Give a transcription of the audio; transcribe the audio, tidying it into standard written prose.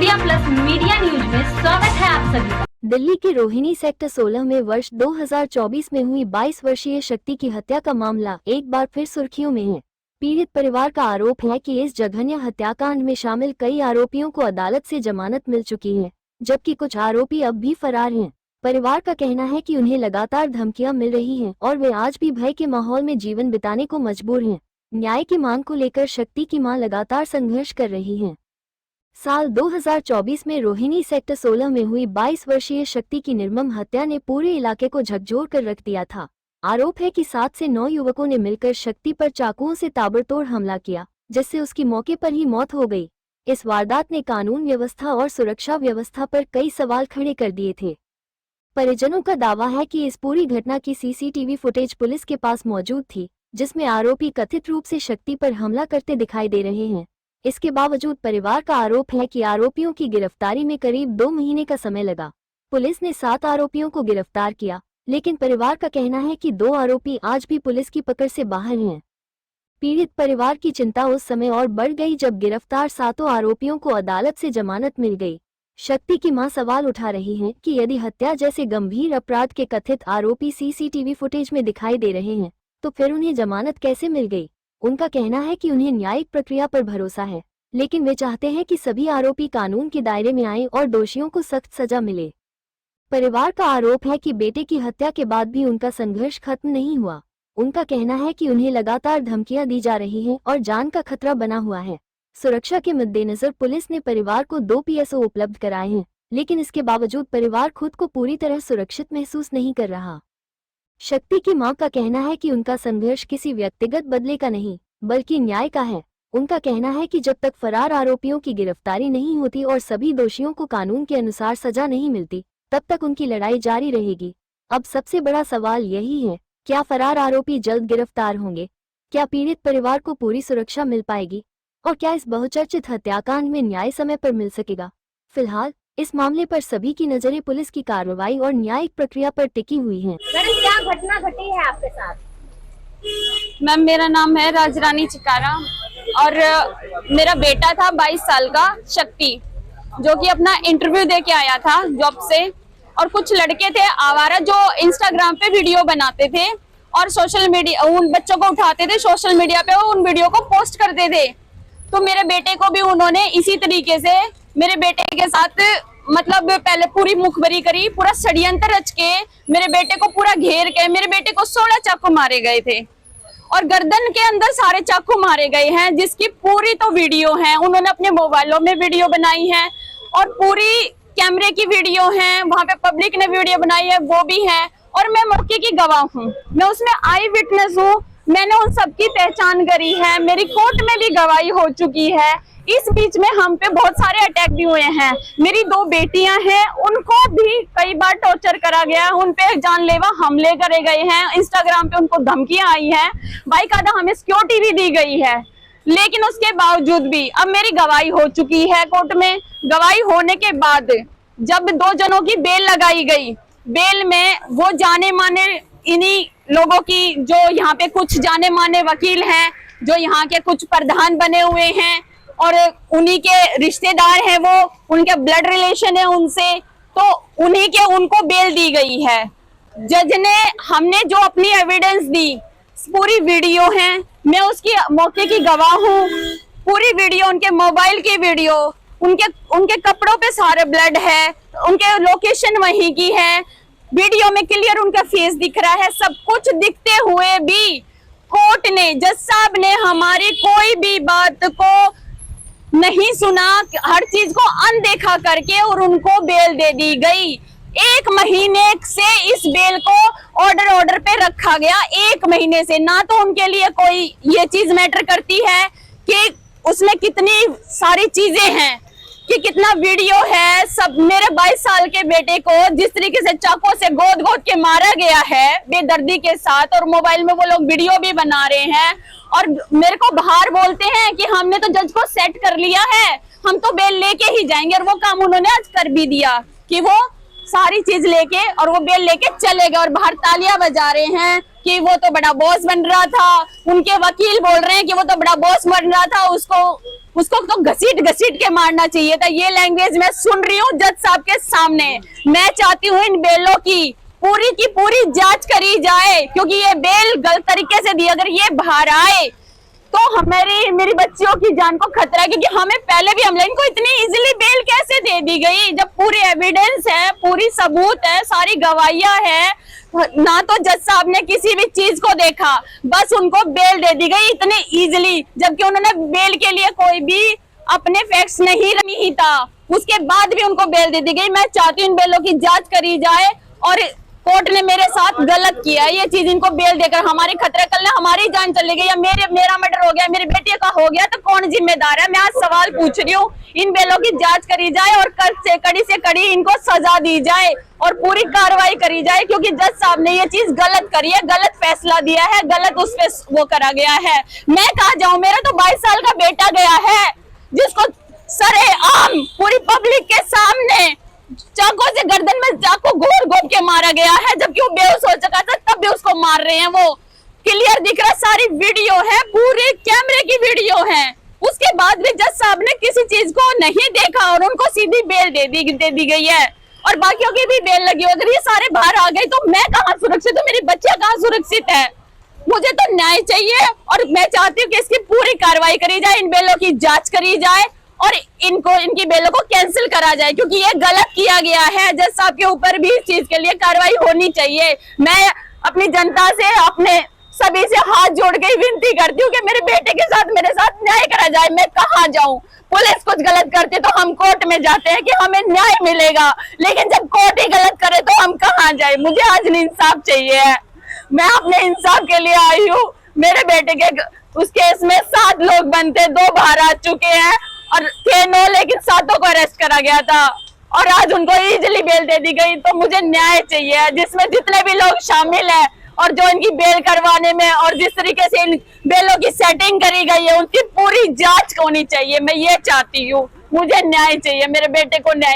India plus media news में स्वागत है आप सभी का। दिल्ली के रोहिणी सेक्टर 16 में वर्ष 2024 में हुई 22 वर्षीय शक्ति की हत्या का मामला एक बार फिर सुर्खियों में है। पीड़ित परिवार का आरोप है कि इस जघन्य हत्याकांड में शामिल कई आरोपियों को अदालत से जमानत मिल चुकी है, जबकि कुछ आरोपी अब भी फरार हैं। परिवार का कहना है कि उन्हें लगातार धमकियां मिल रही हैं और वे आज भी भय के माहौल में जीवन बिताने को मजबूर हैं। न्याय की मांग को लेकर शक्ति की मां लगातार संघर्ष कर रही हैं। साल 2024 में रोहिणी सेक्टर 16 में हुई 22 वर्षीय शक्ति की निर्मम हत्या ने पूरे इलाके को झकझोर कर रख दिया था। आरोप है कि 7 से 9 युवकों ने मिलकर शक्ति पर चाकुओं से ताबड़तोड़ हमला किया, जिससे उसकी मौके पर ही मौत हो गई। इस वारदात ने कानून व्यवस्था और सुरक्षा व्यवस्था पर कई सवाल खड़े कर दिए थे। परिजनों का दावा है कि इस पूरी घटना की सीसीटीवी फुटेज पुलिस के पास मौजूद थी, जिसमें आरोपी कथित रूप से शक्ति पर हमला करते दिखाई दे रहे हैं। इसके बावजूद परिवार का आरोप है कि आरोपियों की गिरफ्तारी में करीब 2 महीने का समय लगा। पुलिस ने 7 आरोपियों को गिरफ्तार किया, लेकिन परिवार का कहना है कि 2 आरोपी आज भी पुलिस की पकड़ से बाहर हैं। पीड़ित परिवार की चिंता उस समय और बढ़ गई जब गिरफ्तार 7 आरोपियों को अदालत से जमानत मिल गई। शक्ति की मां सवाल उठा रही हैं कि यदि हत्या जैसे गंभीर अपराध के कथित आरोपी सीसीटीवी फुटेज में दिखाई दे रहे हैं, तो फिर उन्हें जमानत कैसे मिल गई। उनका कहना है कि उन्हें न्यायिक प्रक्रिया पर भरोसा है, लेकिन वे चाहते हैं कि सभी आरोपी कानून के दायरे में आएं और दोषियों को सख्त सजा मिले। परिवार का आरोप है कि बेटे की हत्या के बाद भी उनका संघर्ष खत्म नहीं हुआ। उनका कहना है कि उन्हें लगातार धमकियां दी जा रही हैं और जान का खतरा बना हुआ है। सुरक्षा के मद्देनजर पुलिस ने परिवार को 2 PSO उपलब्ध कराए हैं, लेकिन इसके बावजूद परिवार खुद को पूरी तरह सुरक्षित महसूस नहीं कर रहा। शक्ति की मां का कहना है कि उनका संघर्ष किसी व्यक्तिगत बदले का नहीं, बल्कि न्याय का है। उनका कहना है कि जब तक फरार आरोपियों की गिरफ्तारी नहीं होती और सभी दोषियों को कानून के अनुसार सजा नहीं मिलती, तब तक उनकी लड़ाई जारी रहेगी। अब सबसे बड़ा सवाल यही है, क्या फरार आरोपी जल्द गिरफ्तार होंगे? क्या पीड़ित परिवार को पूरी सुरक्षा मिल पाएगी? और क्या इस बहुचर्चित हत्याकांड में न्याय समय पर मिल सकेगा? फिलहाल इस मामले पर सभी की नजरें पुलिस की कार्रवाई और न्यायिक प्रक्रिया पर टिकी हुई हैं। मैडम, क्या घटना घटी है आपके साथ? मैम, मेरा नाम है राजरानी चिकारा और मेरा बेटा था 22 साल का शक्ति, जो कि अपना इंटरव्यू दे के आया था जॉब से। और कुछ लड़के थे आवारा जो इंस्टाग्राम पे वीडियो बनाते थे और सोशल मीडिया उन बच्चों को उठाते थे, सोशल मीडिया पे उन वीडियो को पोस्ट करते थे। तो मेरे बेटे को भी उन्होंने इसी तरीके से मेरे बेटे के साथ मतलब पहले पूरी मुखबरी करी, पूरा षड्यंत्र रच के मेरे बेटे को पूरा घेर के मेरे बेटे को 16 चाकू मारे गए थे और गर्दन के अंदर सारे चाकू मारे गए हैं, जिसकी पूरी तो वीडियो है। उन्होंने अपने मोबाइलों में वीडियो बनाई है और पूरी कैमरे की वीडियो है, वहां पे पब्लिक ने वीडियो बनाई है, वो भी है। और मैं मौके की गवाह हूँ, मैं उसमें आई विटनेस हूँ। मैंने उन सबकी पहचान करी है, मेरी कोर्ट में भी गवाही हो चुकी है। इस बीच में हम पे बहुत सारे अटैक भी हुए हैं। मेरी 2 बेटियां हैं, उनको भी कई बार टॉर्चर करा गया, उन पे जानलेवा हमले करे गए हैं। इंस्टाग्राम पे उनको धमकियां आई हैं, बाकायदा हमें सिक्योरिटी भी दी गई है। लेकिन उसके बावजूद भी अब मेरी गवाही हो चुकी है कोर्ट में। गवाही होने के बाद जब 2 जनों की बेल लगाई गई, बेल में वो जाने माने इन्हीं लोगों की, जो यहाँ पे कुछ जाने माने वकील हैं, जो यहाँ के कुछ प्रधान बने हुए हैं और उन्हीं के रिश्तेदार हैं, वो उनके ब्लड रिलेशन है उनसे, तो उन्हीं के उनको बेल दी गई है। जज ने हमने जो अपनी एविडेंस दी, पूरी वीडियो है, मैं उसकी मौके की गवाह हूँ। पूरी वीडियो, उनके मोबाइल की वीडियो, उनके कपड़ों पे सारे ब्लड है, उनके लोकेशन वहीं की है, वीडियो में क्लियर उनका फेस दिख रहा है। सब कुछ दिखते हुए भी कोर्ट ने, जज साहब ने हमारी कोई भी बात को नहीं सुना, हर चीज को अनदेखा करके और उनको बेल दे दी गई। 1 महीने से इस बेल को ऑर्डर पे रखा गया। 1 महीने से ना तो उनके लिए कोई ये चीज मैटर करती है कि उसमें कितनी सारी चीजें हैं, कि कितना वीडियो है। सब मेरे 22 साल के बेटे को जिस तरीके से चाकू से गोद गोद के मारा गया है बेदर्दी के साथ, और मोबाइल में वो लोग वीडियो भी बना रहे हैं और मेरे को बाहर बोलते हैं कि हमने तो जज को सेट कर लिया है, हम तो बेल लेके ही जाएंगे। और वो काम उन्होंने आज कर भी दिया कि वो सारी चीज लेके और वो बेल लेके चले गए और बाहर तालियां बजा रहे हैं कि वो तो बड़ा बॉस बन रहा था। उनके वकील बोल रहे हैं कि वो तो बड़ा बॉस बन रहा था, उसको उसको तो घसीट घसीट के मारना चाहिए था। ये लैंग्वेज मैं सुन रही हूँ जज साहब के सामने। मैं चाहती हूँ इन बेलों की पूरी जांच करी जाए, क्योंकि ये बेल गलत तरीके से दी। अगर ये बाहर आए तो मेरी बच्चियों की जान को खतरा है, क्योंकि हमें पहले भी हमला, इनको इतनी इजीली बेल कैसे दे दी गई जब पूरी एविडेंस है, पूरी सबूत है, सारी गवाहियां है। ना तो जज साहब ने किसी भी चीज को देखा, बस उनको बेल दे दी गई इतने इजीली, जबकि उन्होंने बेल के लिए कोई भी अपने फैक्ट्स नहीं था। उसके बाद भी उनको बेल दे दी गई। मैं चाहती हूँ इन बेलों की जांच करी जाए, और कोर्ट ने मेरे साथ गलत किया है। ये चीज इनको बेल देकर हमारी खतरा, कल ने हमारी जान चली गई या मेरा मर्डर हो गया, मेरी बेटी का हो गया, तो कौन जिम्मेदार है? मैं आज सवाल पूछ रही हूँ। इन बेलों की जांच करी जाए और कड़ी से कड़ी इनको सजा दी जाए और पूरी कार्रवाई करी जाए, क्योंकि जज साहब ने ये चीज गलत करी है, गलत फैसला दिया है, गलत उस पे वो करा गया है। मैं कहाँ जाऊं? मेरा तो 22 साल का बेटा गया है, जिसको सरेआम पूरी पब्लिक के सामने चाकू से गर्दन में चाकू घोर के मारा गया है, जबकि वो बेहोश हो चुका था, तब भी उसको मार रहे हैं। वो क्लियर दिख रहा, सारी वीडियो है, पूरे कैमरे की वीडियो है। उसके बाद भी जज साहब ने किसी चीज को नहीं देखा और उनको सीधी बेल दे दी गई है, और बाकियों की भी बेल लगी। अगर ये सारे बाहर आ गए तो मैं कहाँ सुरक्षित हूँ? मेरी बच्चियां कहाँ सुरक्षित है? मुझे तो न्याय चाहिए, और मैं चाहती हूँ कि इसकी पूरी कार्रवाई करी जाए, इन बेलों की जांच करी जाए और इनकी बेलों को कैंसिल करा जाए, क्योंकि ये गलत किया गया है। जज साहब के ऊपर भी इस चीज के लिए कार्रवाई होनी चाहिए। मैं अपनी जनता से, अपने सभी से हाथ जोड़ के विनती करती हूँ कि मेरे बेटे के साथ मेरे साथ न्याय करा जाए। मैं कहाँ जाऊं? पुलिस कुछ गलत करती तो हम कोर्ट में जाते हैं कि हमें न्याय मिलेगा, लेकिन जब कोर्ट ही गलत करे तो हम कहाँ जाए? मुझे आज इंसाफ चाहिए है। मैं अपने इंसाफ के लिए आई हूँ। मेरे बेटे के उस केस में 7 लोग बनते, 2 बाहर आ चुके हैं और थे 9, लेकिन 7 को अरेस्ट करा गया था, और आज उनको इजीली बेल दे दी गई। तो मुझे न्याय चाहिए, जिसमें जितने भी लोग शामिल हैं और जो इनकी बेल करवाने में और जिस तरीके से इन बेलों की सेटिंग करी गई है, उनकी पूरी जांच होनी चाहिए। मैं ये चाहती हूँ, मुझे न्याय चाहिए, मेरे बेटे को न्याय